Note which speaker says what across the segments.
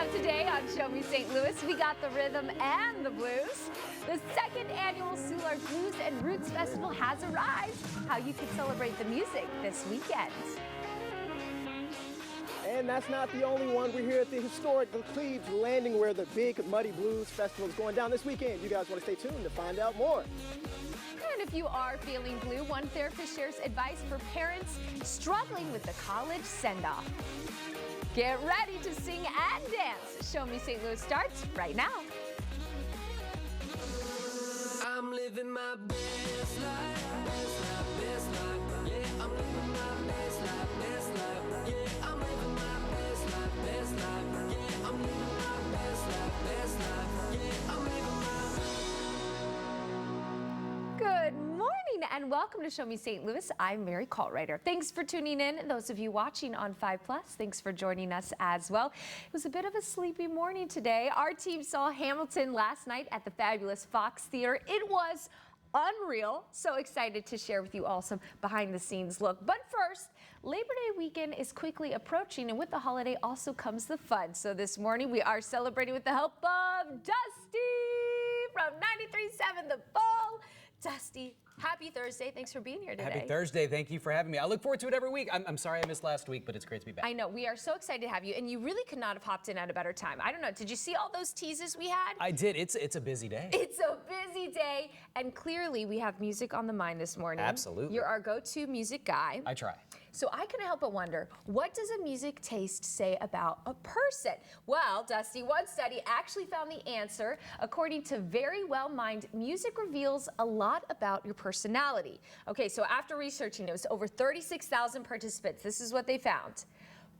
Speaker 1: p.m. today on Show Me St. Louis. We got the rhythm and the blues. The second annual Soulard Blues and Roots Festival has arrived. How you can celebrate the music this weekend.
Speaker 2: And that's not the only one. We're here at the historic Cleves Landing where the Big Muddy Blues Festival is going down this weekend. You guys want to stay tuned to find out more.
Speaker 1: And if you are feeling blue, one therapist shares advice for parents struggling with the college send-off. Get ready to sing and dance. Show Me St. Louis starts right now.
Speaker 3: I'm living my best life, best life, best life. Yeah, I'm living my best life, best life. Yeah, I'm living my best life, best life. Yeah, I'm living my best life, best life. Yeah, I'm living my.
Speaker 1: Good morning and welcome to Show Me St. Louis. I'm Mary Colwriter. Thanks for tuning in. And those of you watching on 5 Plus, thanks for joining us as well. It was a bit of a sleepy morning today. Our team saw Hamilton last night at the fabulous Fox Theater. It was unreal. So excited to share with you all some behind the scenes look. But first, Labor Day weekend is quickly approaching, and with the holiday also comes the fun. So this morning we are celebrating with the help of Dusty from 93.7 The Ball. Dusty, happy Thursday. Thanks for being here today.
Speaker 4: Happy Thursday. Thank you for having me. I look forward to it every week. I'm sorry I missed last week, but it's great to be back.
Speaker 1: I know. We are so excited to have you, and you really could not have hopped in at a better time. I don't know. Did you see all those teases we had?
Speaker 4: I did. It's a busy day.
Speaker 1: It's a busy day, and clearly we have music on the mind this morning.
Speaker 4: Absolutely.
Speaker 1: You're our go-to music guy.
Speaker 4: I try.
Speaker 1: So I couldn't help but wonder, what does a music taste say about a person? Well, Dusty, one study actually found the answer. According to Very Well Mind, music reveals a lot about your personality. Okay, so after researching, it was over 36,000 participants. This is what they found.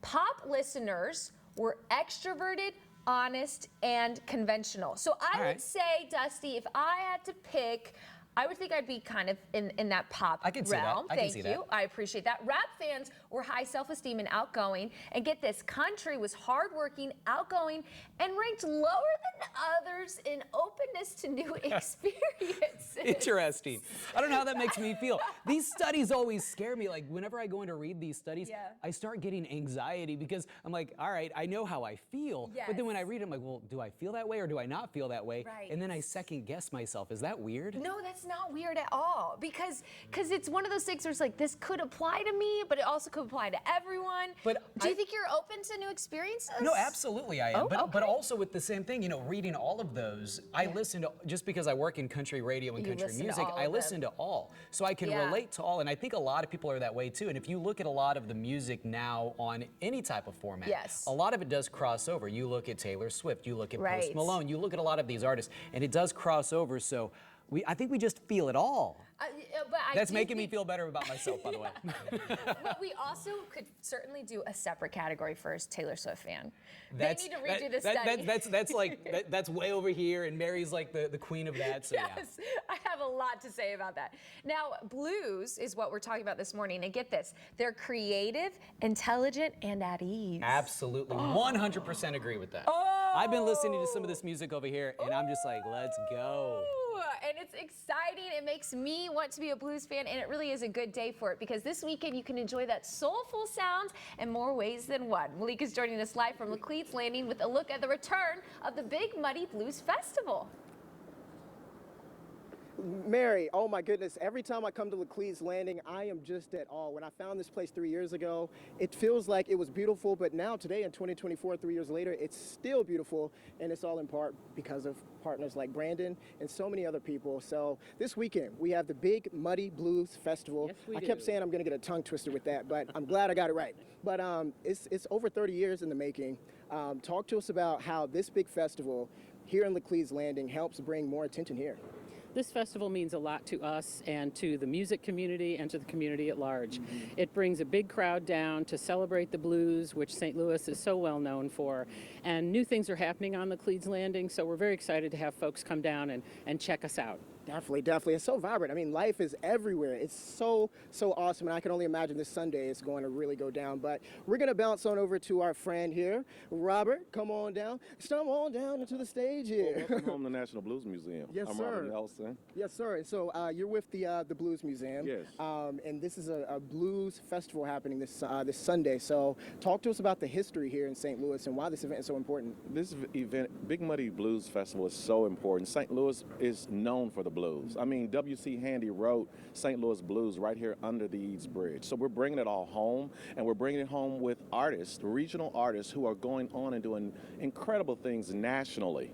Speaker 1: Pop listeners were extroverted, honest, and conventional. So I would say, Dusty, if I had to pick, I would think I'd be kind of in that pop
Speaker 4: I can see
Speaker 1: realm.
Speaker 4: that. I can see
Speaker 1: Thank you. I appreciate that. Rap fans were high self-esteem and outgoing. And get this, country was hardworking, outgoing, and ranked lower than others in openness to new experiences.
Speaker 4: Interesting. I don't know how that makes me feel. These studies always scare me. Like whenever I go in to read these studies, I start getting anxiety because I'm like, all right, I know how I feel. But then when I read it, I'm like, well, do I feel that way or do I not feel that way?
Speaker 1: Right.
Speaker 4: And then I second guess myself. Is that weird?
Speaker 1: No, that's not weird at all, because it's one of those things where it's like, this could apply to me, but it also could apply to everyone.
Speaker 4: But
Speaker 1: do you think you're open to new experiences?
Speaker 4: No, absolutely I am.
Speaker 1: Oh,
Speaker 4: but also with the same thing, you know, reading all of those, I listen to, just because I work in country radio and country music, I listen to all. So I can relate to all, and I think a lot of people are that way too. And if you look at a lot of the music now on any type of format, a lot of it does cross over. You look at Taylor Swift, you look at Post Malone, you look at a lot of these artists, and it does cross over. So I think we just feel it all. That's making me feel better about myself, by the way.
Speaker 1: But we also could certainly do a separate category for a Taylor Swift fan. They need to redo the study.
Speaker 4: That's way over here, and Mary's like the queen of that. So
Speaker 1: yes, I have a lot to say about that. Now, blues is what we're talking about this morning, and get this, they're creative, intelligent, and at ease.
Speaker 4: Absolutely, 100% agree with that. I've been listening to some of this music over here, and I'm just like, let's go.
Speaker 1: And it's exciting. It makes me want to be a blues fan, and it really is a good day for it because this weekend you can enjoy that soulful sound in more ways than one. Malik is joining us live from Laclede's Landing with a look at the return of the Big Muddy Blues Festival.
Speaker 2: Mary, oh my goodness, every time I come to Laclede's Landing, I am just at awe. When I found this place 3 years ago, it feels like it was beautiful, but now today in 2024, 3 years later, it's still beautiful, and it's all in part because of partners like Brandon and so many other people. So this weekend, we have the Big Muddy Blues Festival.
Speaker 4: Yes, we
Speaker 2: I kept saying I'm gonna get a tongue twister with that, but I'm glad I got it right. But it's over 30 years in the making. Talk to us about how this big festival here in Laclede's Landing helps bring more attention here.
Speaker 5: This festival means a lot to us and to the music community and to the community at large. It brings a big crowd down to celebrate the blues, which St. Louis is so well known for. And new things are happening on Laclede's Landing, so we're very excited to have folks come down and check us out.
Speaker 2: Definitely, definitely. It's so vibrant. I mean, life is everywhere. It's so awesome, and I can only imagine this Sunday is going to really go down. But we're going to bounce on over to our friend here. Robert, come on down. Come on down into the stage here.
Speaker 6: Welcome home to National Blues Museum.
Speaker 2: Yes,
Speaker 6: I'm
Speaker 2: sir.
Speaker 6: Robert Nelson.
Speaker 2: Yes, sir. And so you're with the Blues Museum.
Speaker 6: Yes.
Speaker 2: And this is a blues festival happening this Sunday. So talk to us about the history here in St. Louis and why this event is so important.
Speaker 6: This event, Big Muddy Blues Festival, is so important. St. Louis is known for the blues. I mean, W.C. Handy wrote St. Louis Blues right here under the Eads Bridge. So we're bringing it all home, and we're bringing it home with artists, regional artists who are going on and doing incredible things nationally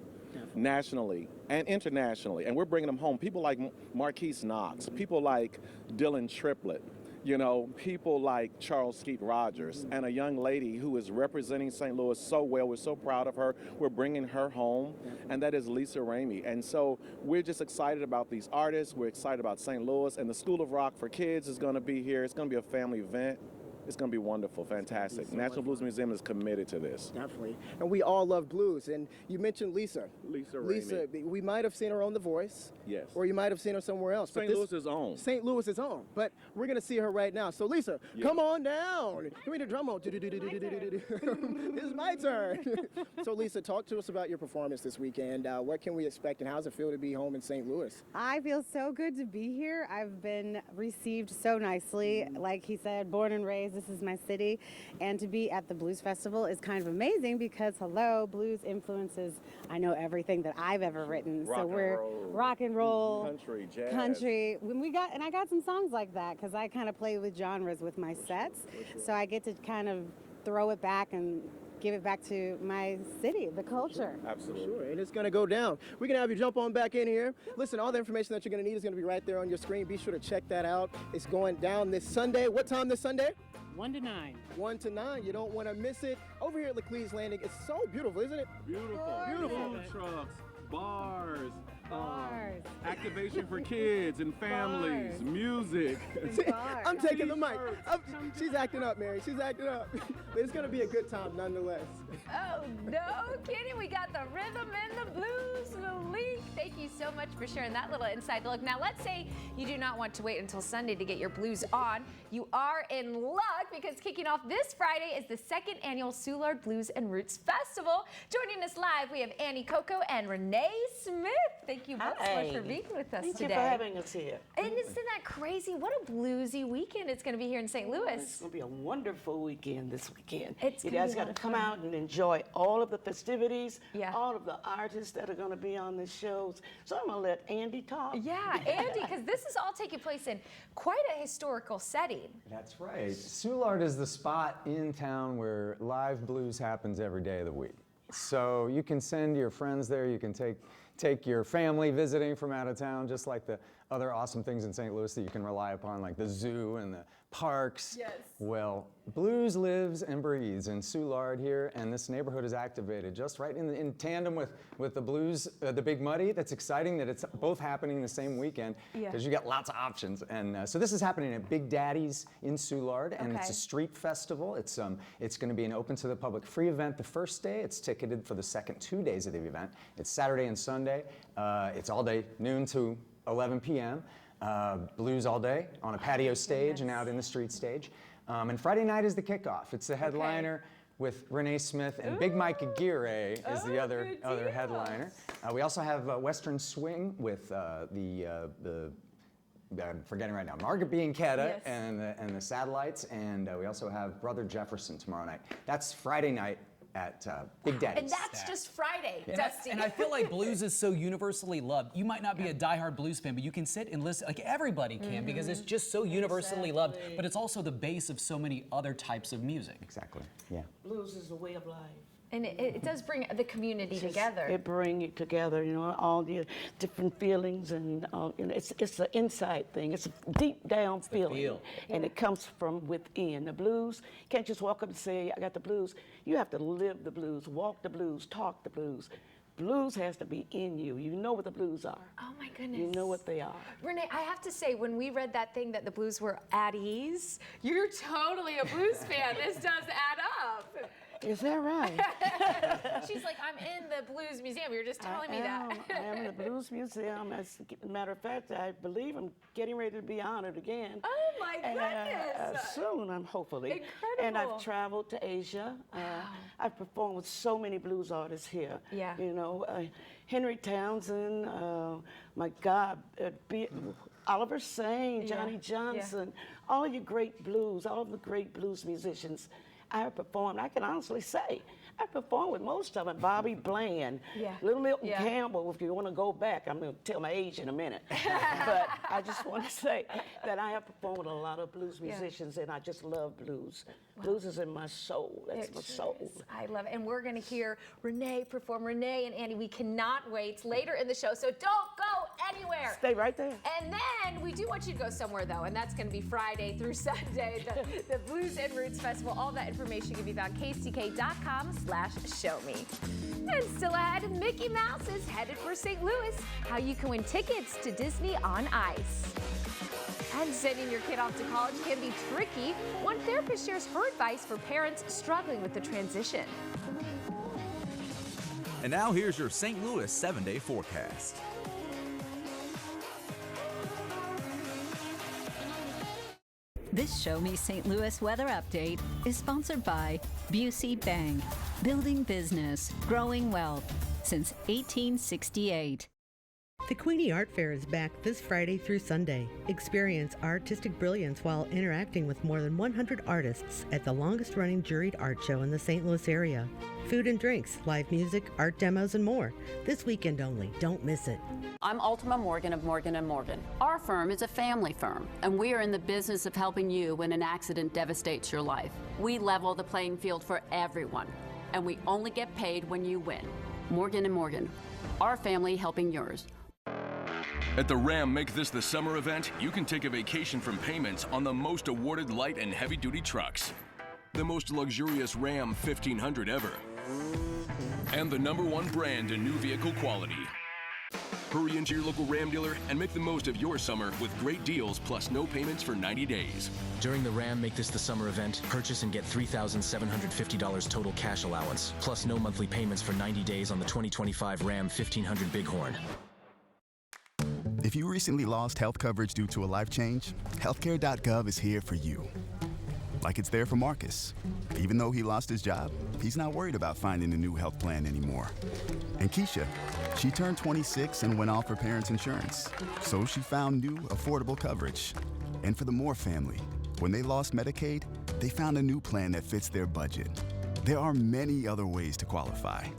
Speaker 6: and internationally. And we're bringing them home. People like Marquise Knox, people like Dylan Triplett, you know, people like Charles Skeet Rogers, and a young lady who is representing St. Louis so well. We're so proud of her. We're bringing her home, and that is Lisa Ramey. And so we're just excited about these artists. We're excited about St. Louis, and the School of Rock for Kids is going to be here. It's going to be a family event. It's going to be wonderful, fantastic. National Blues Museum is committed to this.
Speaker 2: Definitely. And we all love blues. And you mentioned Lisa.
Speaker 6: Lisa
Speaker 2: Ramey. We might have seen her on The Voice.
Speaker 6: Yes.
Speaker 2: Or you might have seen her somewhere else.
Speaker 6: St. Louis is on.
Speaker 2: St. Louis is on. But we're going to see her right now. So, Lisa, come on down. Give me the drum roll. It's my turn. So, Lisa, talk to us about your performance this weekend. What can we expect, and how does it feel to be home in St. Louis?
Speaker 7: I feel so good to be here. I've been received so nicely. Like he said, born and raised, this is my city. And to be at the Blues Festival is kind of amazing because, hello, blues influences, I know everything that I've ever written.
Speaker 6: Rock
Speaker 7: so
Speaker 6: and
Speaker 7: we're
Speaker 6: roll,
Speaker 7: rock and roll,
Speaker 6: country, jazz.
Speaker 7: country. And I got some songs like that because I kind of play with genres with my sets. So I get to kind of throw it back and give it back to my city, the culture.
Speaker 6: Absolutely.
Speaker 2: Sure, and it's going to go down. We're going to have you jump on back in here. Listen, all the information that you're going to need is going to be right there on your screen. Be sure to check that out. It's going down this Sunday. What time this Sunday?
Speaker 5: 1 to 9.
Speaker 2: 1 to 9. You don't want to miss it. Over here at Laclede Landing, it's so beautiful, isn't it?
Speaker 6: Beautiful.
Speaker 2: Beautiful.
Speaker 6: Food trucks, bars,
Speaker 7: Bars.
Speaker 6: activation for kids and families,
Speaker 7: Bars.
Speaker 6: music.
Speaker 7: Bars.
Speaker 2: I'm taking the mic. She's acting up, Mary. She's acting up. But it's going to be a good time nonetheless.
Speaker 1: Oh, no kidding. We got the rhythm and the blues, Malik. Thank you so much for sharing that little inside look. Now, let's say you do not want to wait until Sunday to get your blues on. You are in luck because kicking off this Friday is the second annual Soulard Blues and Roots Festival. Joining us live, we have Annie Coco and Renee Smith. Thank you both so much for being with us
Speaker 8: Thank
Speaker 1: today.
Speaker 8: you for having us here.
Speaker 1: And isn't that crazy? What a bluesy weekend it's going to be here in St. Louis.
Speaker 8: It's going to be a wonderful weekend this weekend.
Speaker 1: It's
Speaker 8: you
Speaker 1: gonna
Speaker 8: guys
Speaker 1: be a
Speaker 8: got
Speaker 1: lot
Speaker 8: to
Speaker 1: of
Speaker 8: come
Speaker 1: fun.
Speaker 8: out and enjoy all of the festivities,
Speaker 1: Yeah.
Speaker 8: all of the artists that are going to be on the shows. So I'm going to let Andy talk.
Speaker 1: Yeah, Andy, because this is all taking place in quite a historical setting.
Speaker 9: That's right. Soulard is the spot in town where live blues happens every day of the week. So you can send your friends there, you can take your family visiting from out of town, just like the other awesome things in St. Louis that you can rely upon, like the zoo and the parks.
Speaker 1: Yes.
Speaker 9: Well, blues lives and breathes in Soulard here, and this neighborhood is activated just right in tandem with the blues, the Big Muddy. That's exciting that it's both happening the same weekend because you got lots of options. And so this is happening at Big Daddy's in Soulard, and it's
Speaker 1: Okay.
Speaker 9: a street festival. It's going to be an open to the public free event the first day. It's ticketed for the second 2 days of the event. It's Saturday and Sunday. It's all day, noon to 11 p.m. Blues all day on a patio stage and out in the street stage. And Friday night is the kickoff. It's the headliner with Renee Smith, and Big Mike Aguirre is the other headliner. We also have Western Swing with I'm forgetting right now, Margaret B. and Ketta and the Satellites, and we also have Brother Jefferson tomorrow night. That's Friday night at Big Daddy's.
Speaker 1: And that's just Friday,
Speaker 4: And
Speaker 1: Dusty.
Speaker 4: I feel like blues is so universally loved. You might not be a diehard blues fan, but you can sit and listen, like everybody can, because it's just so universally loved. But it's also the base of so many other types of music.
Speaker 9: Exactly, yeah.
Speaker 8: Blues is a way of life.
Speaker 1: And it does bring the community together.
Speaker 8: It brings you together, you know, all the different feelings, and you know, it's an inside thing. It's a deep down feeling,
Speaker 4: feel.
Speaker 8: and it comes from within. The blues, you can't just walk up and say, I got the blues. You have to live the blues, walk the blues, talk the blues. Blues has to be in you. You know what the blues are.
Speaker 1: Oh my goodness.
Speaker 8: You know what they are.
Speaker 1: Renee, I have to say, when we read that thing that the blues were at ease, you're totally a blues fan. This does add up.
Speaker 8: Is that right?
Speaker 1: She's like, I'm in the Blues Museum. You're just telling me
Speaker 8: I
Speaker 1: that.
Speaker 8: am in the Blues Museum. As a matter of fact, I believe I'm getting ready to be honored again.
Speaker 1: Oh my goodness.
Speaker 8: Soon, I'm hopefully.
Speaker 1: Incredible.
Speaker 8: And I've traveled to Asia. I've performed with so many blues artists here.
Speaker 1: Yeah.
Speaker 8: You know, Henry Townsend, my God, Oliver Sane, Johnny Johnson, all of you great blues, all of the great blues musicians. I have performed, I can honestly say, I performed with most of them. Bobby Bland, Little Milton Campbell, if you want to go back. I'm going to tell my age in a minute. But I just want to say that I have performed with a lot of blues musicians, and I just love blues. Blues is in my soul. That's my soul.
Speaker 1: I love it. And we're going to hear Renee perform. Renee and Andy, we cannot wait later in the show, so don't go anywhere.
Speaker 8: Stay right there.
Speaker 1: And then we do want you to go somewhere, though, and that's going to be Friday through Sunday, the Blues and Roots Festival. All that information can be found kck.com/showme. And still ahead, Mickey Mouse is headed for St. Louis. How you can win tickets to Disney on Ice. And sending your kid off to college can be tricky. One therapist shares her advice for parents struggling with the transition.
Speaker 10: And now here's your St. Louis 7-day forecast.
Speaker 11: This Show Me St. Louis weather update is sponsored by Busey Bank, building business, growing wealth since 1868.
Speaker 12: The Queenie Art Fair is back this Friday through Sunday. Experience artistic brilliance while interacting with more than 100 artists at the longest-running juried art show in the St. Louis area. Food and drinks, live music, art demos, and more. This weekend only. Don't miss it.
Speaker 13: I'm Ultima Morgan of Morgan & Morgan. Our firm is a family firm, and we are in the business of helping you when an accident devastates your life. We level the playing field for everyone, and we only get paid when you win. Morgan & Morgan, our family helping yours.
Speaker 14: At the Ram Make This the Summer event, you can take a vacation from payments on the most awarded light and heavy-duty trucks. The most luxurious Ram 1500 ever. And the #1 brand in new vehicle quality. Hurry into your local Ram dealer and make the most of your summer with great deals plus no payments for 90 days.
Speaker 15: During the Ram Make This the Summer event, purchase and get $3,750 total cash allowance, plus no monthly payments for 90 days on the 2025 Ram 1500 Bighorn.
Speaker 16: If you recently lost health coverage due to a life change, healthcare.gov is here for you. Like it's there for Marcus. Even though he lost his job, he's not worried about finding a new health plan anymore. And Keisha, she turned 26 and went off her parents' insurance, so she found new, affordable coverage. And for the Moore family, when they lost Medicaid, they found a new plan that fits their budget. There are many other ways to qualify.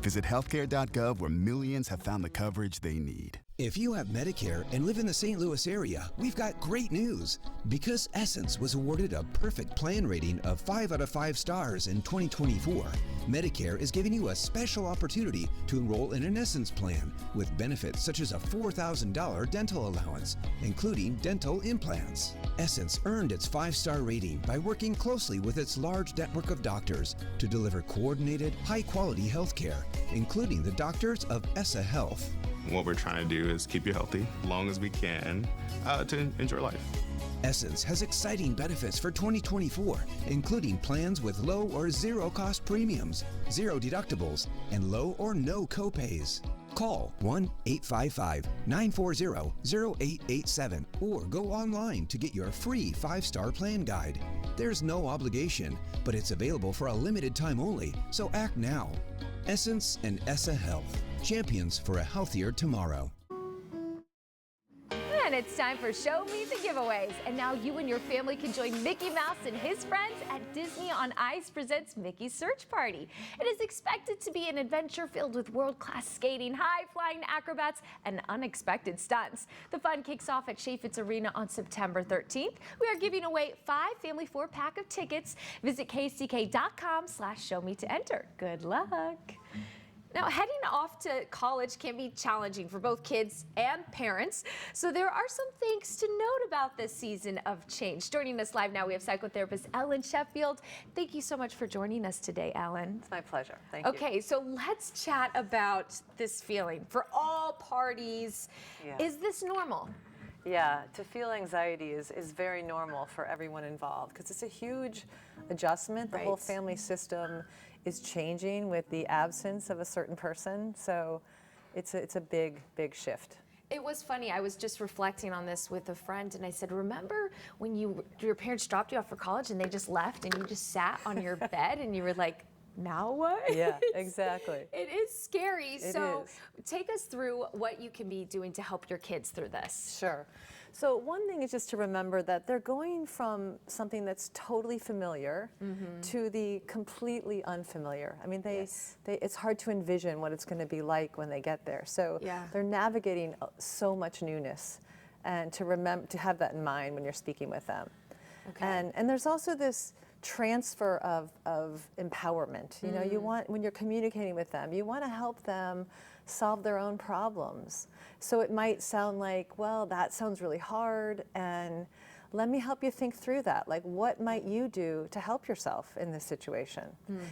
Speaker 16: Visit healthcare.gov, where millions have found the coverage they need.
Speaker 17: If you have Medicare and live in the St. Louis area, we've got great news. Because Essence was awarded a perfect plan rating of 5 out of 5 stars in 2024, Medicare is giving you a special opportunity to enroll in an Essence plan with benefits such as a $4,000 dental allowance, including dental implants. Essence earned its 5-star rating by working closely with its large network of doctors to deliver coordinated, high-quality health care, including the doctors of ESSA Health.
Speaker 18: What we're trying to do is keep you healthy as long as we can to enjoy life.
Speaker 17: Essence has exciting benefits for 2024, including plans with low or zero cost premiums, 0 deductibles, and low or no copays. Call 1-855-940-0887 or go online to get your free 5-star plan guide. There's no obligation, but it's available for a limited time only, so act now. Essence and ESSA Health, champions for a healthier tomorrow.
Speaker 1: And it's time for Show Me the Giveaways. And now you and your family can join Mickey Mouse and his friends at Disney on Ice presents Mickey's Search Party. It is expected to be an adventure filled with world-class skating, high-flying acrobats, and unexpected stunts. The fun kicks off at Chaffetz Arena on September 13th. We are giving away 5 family 4-pack of tickets. Visit kck.com/showme to enter. Good luck. Now, heading off to college can be challenging for both kids and parents, so there are some things to note about this season of change. Joining us live now, we have psychotherapist Ellen Sheffield. Thank you so much for joining us today, Ellen.
Speaker 19: It's my pleasure. Thank you.
Speaker 1: Okay, so let's chat about this feeling for all parties.
Speaker 19: Yeah.
Speaker 1: Is this normal?
Speaker 19: Yeah, to feel anxiety is very normal for everyone involved because it's a huge adjustment. The whole family system is changing with the absence of a certain person. So it's a big, big shift.
Speaker 1: It was funny. I was just reflecting on this with a friend, and I said, remember when your parents dropped you off for college and they just left and you just sat on your bed and you were like, now what?
Speaker 19: Yeah, exactly.
Speaker 1: It is scary.
Speaker 19: It
Speaker 1: So
Speaker 19: is.
Speaker 1: take us through what you can be doing to help your kids through this.
Speaker 19: Sure. So one thing is just to remember that they're going from something that's totally familiar to the completely unfamiliar. I mean, it's hard to envision what it's going to be like when they get there. So they're navigating so much newness, and to have that in mind when you're speaking with them. Okay. And there's also this transfer of empowerment. You know, you want, when you're communicating with them, you want to help them solve their own problems. So it might sound like, well, that sounds really hard, and let me help you think through that. Like, what might you do to help yourself in this situation?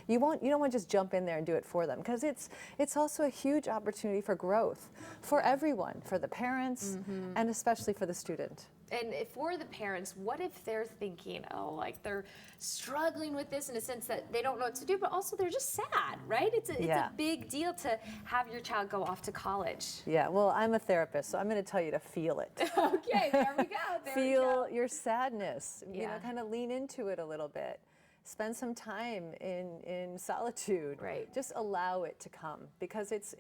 Speaker 19: You don't want to just jump in there and do it for them, because it's also a huge opportunity for growth for everyone, for the parents, and especially for the student.
Speaker 1: And for the parents, what if they're thinking, oh, like they're struggling with this in a sense that they don't know what to do, but also they're just sad, right? It's a big deal to have your child go off to college.
Speaker 19: Yeah, well, I'm a therapist, so I'm going to tell you to feel it.
Speaker 1: Okay, there we go.
Speaker 19: Feel your sadness. You know, kind of lean into it a little bit. Spend some time in solitude. Right. Just allow it to come, because it's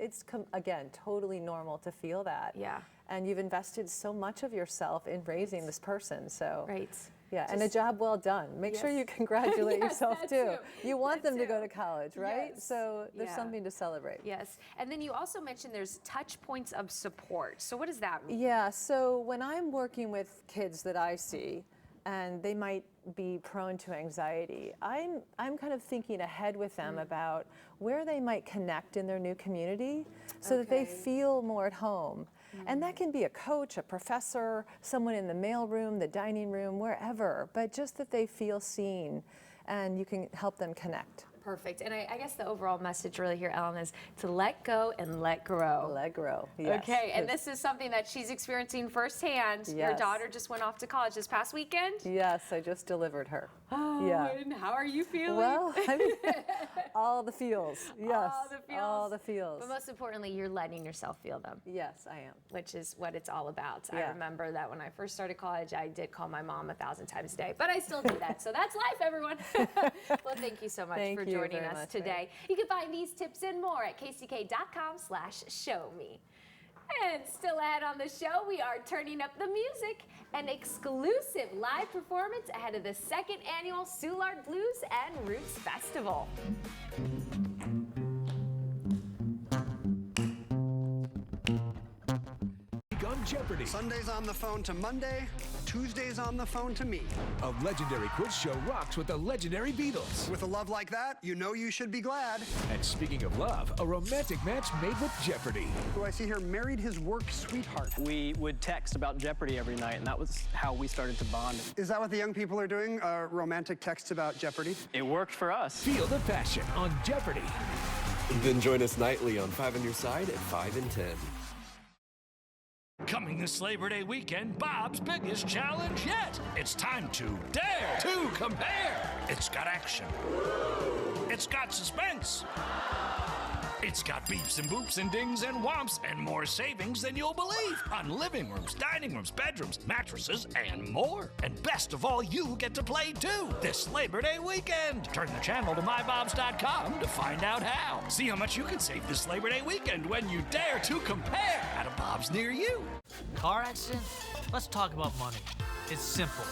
Speaker 19: again, totally normal to feel that. Yeah. And you've invested so much of yourself in raising this person, so. Right. Yeah, and a job well done. Make sure you congratulate yourself too. You want them to go to college, right?
Speaker 1: Yes.
Speaker 19: So there's something to celebrate.
Speaker 1: Yes, and then you also mentioned there's touch points of support. So what does that mean?
Speaker 19: Yeah, so when I'm working with kids that I see, and they might be prone to anxiety, I'm kind of thinking ahead with them about where they might connect in their new community so that they feel more at home. And that can be a coach, a professor, someone in the mailroom, the dining room, wherever, but just that they feel seen and you can help them connect.
Speaker 1: Perfect. And I guess the overall message really here, Ellen, is to let go and let grow.
Speaker 19: Let grow, yes.
Speaker 1: Okay, and this is something that she's experiencing firsthand.
Speaker 19: Yes.
Speaker 1: Your daughter just went off to college this past weekend?
Speaker 19: Yes, I just delivered her.
Speaker 1: Oh,
Speaker 19: yeah.
Speaker 1: And how are you feeling?
Speaker 19: Well, I mean, all the feels, yes.
Speaker 1: All the feels.
Speaker 19: All the feels.
Speaker 1: But most importantly, you're letting yourself feel them.
Speaker 19: Yes, I am.
Speaker 1: Which is what it's all about.
Speaker 19: Yeah.
Speaker 1: I remember that when I first started college, I did call my mom 1,000 times a day, but I still do that. So that's life, everyone. Well, thank you so much for joining us today. You can find these tips and more at kck.com/showme. And still ahead on the show, we are turning up the music, an exclusive live performance ahead of the 2nd annual Soulard Blues and Roots Festival.
Speaker 20: On Jeopardy!
Speaker 21: Sunday's on the phone to Monday, Tuesday's on the phone to me.
Speaker 20: A legendary quiz show rocks with the legendary Beatles.
Speaker 21: With a love like that, you know you should be glad.
Speaker 20: And speaking of love, a romantic match made with Jeopardy!
Speaker 21: Who I see here married his work sweetheart.
Speaker 22: We would text about Jeopardy every night, and that was how we started to bond.
Speaker 21: Is that what the young people are doing? Romantic texts about Jeopardy?
Speaker 22: It worked for us.
Speaker 20: Feel the passion on Jeopardy!
Speaker 23: Then join us nightly on 5 on Your Side at 5 and 10.
Speaker 24: Coming this Labor Day weekend, Bob's biggest challenge yet. It's time to dare to compare. It's got action. It's got suspense. It's got beeps and boops and dings and whomps and more savings than you'll believe on living rooms, dining rooms, bedrooms, mattresses, and more. And best of all, you get to play too this Labor Day weekend. Turn the channel to mybobs.com to find out how. See how much you can save this Labor Day weekend when you dare to compare at a Bob's near you.
Speaker 25: Car accident? Let's talk about money. It's simple.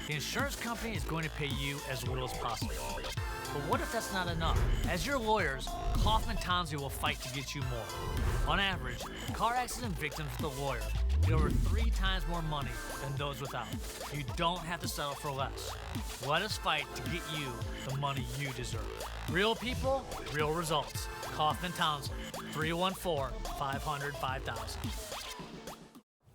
Speaker 25: The insurance company is going to pay you as little as possible. But what if that's not enough? As your lawyers, Kaufman Townsend will fight to get you more. On average, car accident victims with a lawyer get over 3 times more money than those without. You don't have to settle for less. Let us fight to get you the money you deserve. Real people, real results. Kaufman Townsend, 314-500-5000.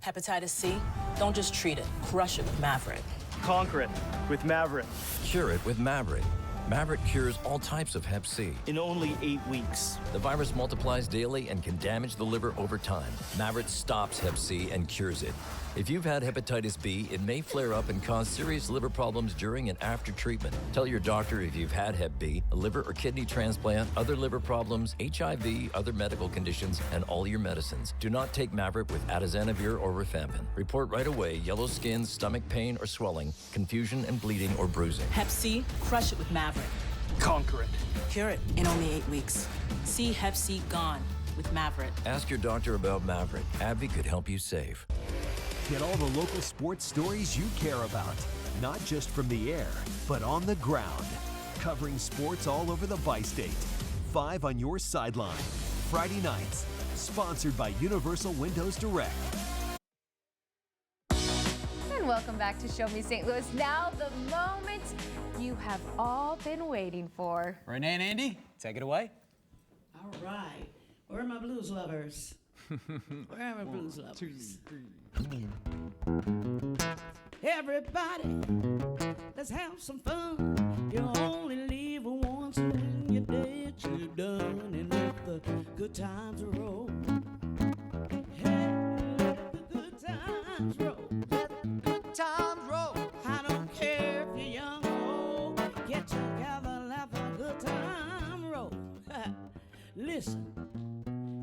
Speaker 26: Hepatitis C? Don't just treat it. Crush it with Maverick.
Speaker 22: Conquer it with Maverick.
Speaker 27: Cure it with Maverick. Maverick cures all types of Hep C.
Speaker 22: In only 8 weeks.
Speaker 27: The virus multiplies daily and can damage the liver over time. Maverick stops Hep C and cures it. If you've had hepatitis B, it may flare up and cause serious liver problems during and after treatment. Tell your doctor if you've had Hep B, a liver or kidney transplant, other liver problems, HIV, other medical conditions, and all your medicines. Do not take Mavyret with atazanavir or rifampin. Report right away yellow skin, stomach pain or swelling, confusion and bleeding or bruising.
Speaker 26: Hep C, crush it with Mavyret.
Speaker 24: Conquer it.
Speaker 26: Cure it in only 8 weeks. See Hep C gone with Mavyret.
Speaker 27: Ask your doctor about Mavyret. AbbVie could help you save.
Speaker 20: Get all the local sports stories you care about, not just from the air, but on the ground. Covering sports all over the bi-state. 5 on Your Sideline. Friday nights. Sponsored by Universal Windows Direct.
Speaker 1: And welcome back to Show Me St. Louis. Now the moment you have all been waiting for.
Speaker 2: Renee and Andy, take it away.
Speaker 8: All right. Where are my blues lovers? Where are my blues lovers? 2, 3. Everybody, let's have some fun. You only live once, and when you're dead, you're done. And let the good times roll. Hey, let the good times roll. Let the good times roll. I don't care if you're young or old. Get together, let the good time roll. Listen,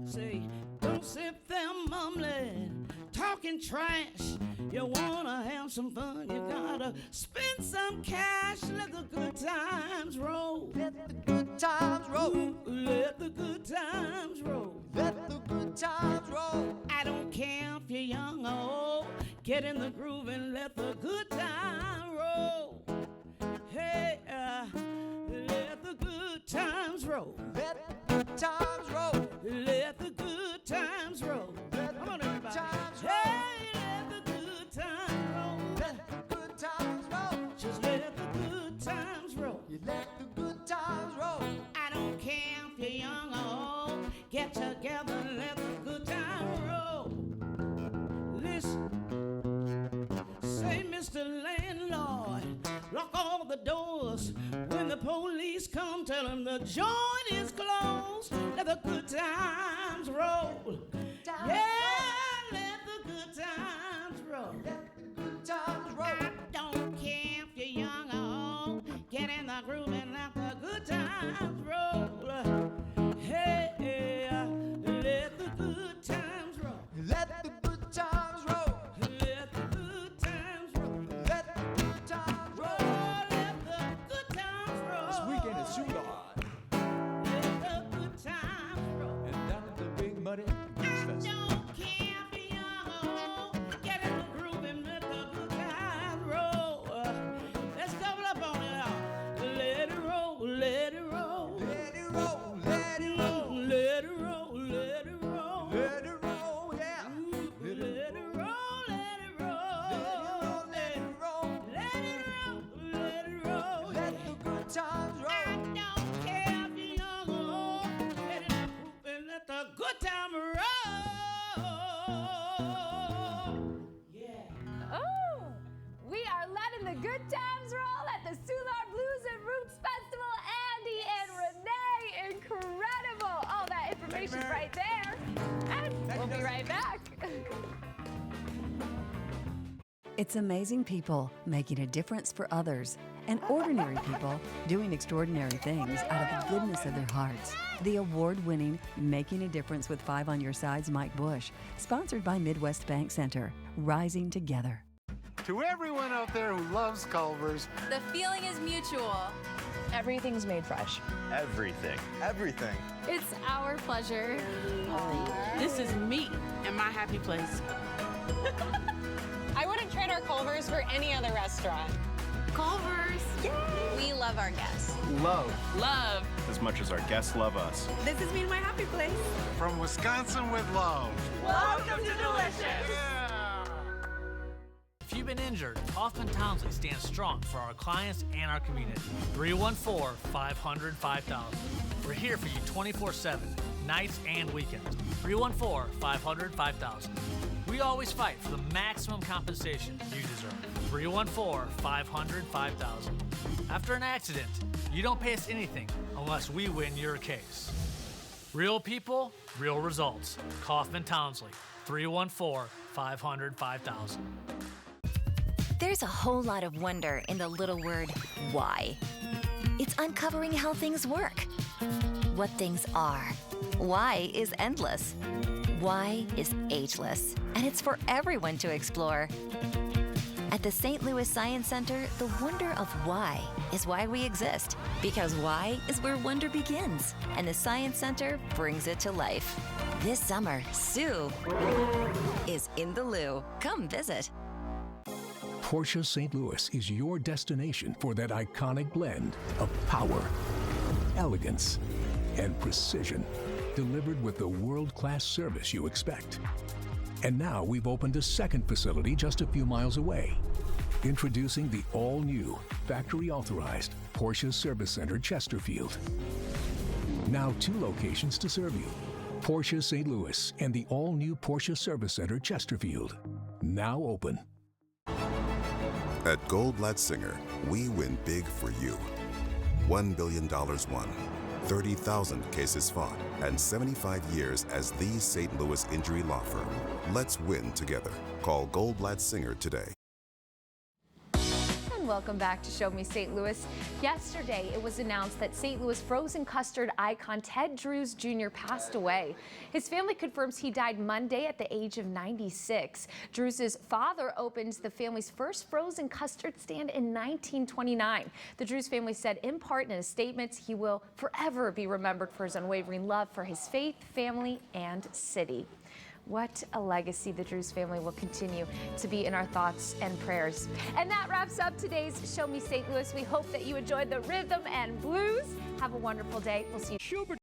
Speaker 8: say, don't sit there mumbling, talking trash. You wanna have some fun, you gotta spend some cash. Let the good times roll. Let the good times roll. Ooh, let the good times roll. Let the good times roll. I don't care if you're young or old. Get in the groove and let the good time roll. Hey, let the good times roll. Let the good times roll. Let the good times roll. Come on, everybody. Hey, let the good times roll. Let the good times roll. Just let the good times roll. You let the good times roll. I don't care if you're young or old. Get together and let the good times roll. Listen, say, Mr. Landlord, lock all the doors. When the police come, tell them the joint is closed. Let the good times roll. Yeah, let the good times roll. Let the good times roll. I don't care if you're young or old. Get in the groove and let the good times roll. Hey, let the good times roll. Let the good times roll. Let the good times roll. Let the good times roll. Let the good times roll.
Speaker 20: This weekend is Soudard.
Speaker 8: Let the good times roll.
Speaker 20: And down at the Big Muddy Blues Festival.
Speaker 8: Don't care if you're young or old. Get in the groove and let the good times roll. Let's double up on it all. Let it roll, let it roll. Let it roll, let it roll. Let it roll, let it roll. Let it roll, yeah. Let it roll, let it roll. Let it roll, let it roll. Let it roll, let it roll. Let the good times roll. I don't care if you're young or old. Get in the groove and let the good time roll.
Speaker 1: Oh, we are letting the good times roll at the Soudard Blues and Roots Festival. Andy and Renee, incredible. All that information right there. And we'll be right back.
Speaker 3: It's amazing people making a difference for others and ordinary people doing extraordinary things out of the goodness of their hearts. The award-winning Making a Difference with 5 on Your Side's Mike Bush, sponsored by Midwest Bank Center, rising together.
Speaker 4: To everyone out there who loves Culver's,
Speaker 5: the feeling is mutual. Everything's made fresh.
Speaker 4: everything. Everything.
Speaker 5: It's our pleasure.
Speaker 6: This is me and my happy place.
Speaker 5: I wouldn't trade our Culver's for any other restaurant. Culver's. Yay! We love our guests.
Speaker 4: Love.
Speaker 6: Love.
Speaker 4: As much as our guests love us.
Speaker 5: This is me and my happy place.
Speaker 4: From Wisconsin with love.
Speaker 5: Welcome to Delicious.
Speaker 25: If you've been injured, Hoffman Townsley stands strong for our clients and our community. 314-500-5000. We're here for you 24/7, nights and weekends. 314-500-5000. We always fight for the maximum compensation you deserve. 314-500-5000. After an accident, you don't pay us anything unless we win your case. Real people, real results. Kaufman Townsley. 314-500-5000.
Speaker 7: There's a whole lot of wonder in the little word why. It's uncovering how things work, what things are. Why is endless. Why is ageless, and it's for everyone to explore. At the St. Louis Science Center, the wonder of why is why we exist, because why is where wonder begins, and the Science Center brings it to life. This summer, Sue is in the Lou. Come visit.
Speaker 20: Porsche St. Louis is your destination for that iconic blend of power, elegance, and precision, delivered with the world-class service you expect. And now we've opened a second facility just a few miles away. Introducing the all-new, factory-authorized Porsche Service Center Chesterfield. Now 2 locations to serve you. Porsche St. Louis and the all-new Porsche Service Center Chesterfield. Now open.
Speaker 9: At Goldblatt Singer, we win big for you. $1 billion won, 30,000 cases fought, and 75 years as the St. Louis injury law firm. Let's win together. Call Goldblatt Singer today.
Speaker 1: And welcome back to Show Me St. Louis. Yesterday, it was announced that St. Louis frozen custard icon Ted Drewes Jr. passed away. His family confirms he died Monday at the age of 96. Drewes' father opened the family's first frozen custard stand in 1929. The Drewes family said in part in a statement he will forever be remembered for his unwavering love for his faith, family, and city. What a legacy the Drewes family will continue to be in our thoughts and prayers. And that wraps up today's Show Me St. Louis. We hope that you enjoyed the rhythm and blues. Have a wonderful day. We'll see you.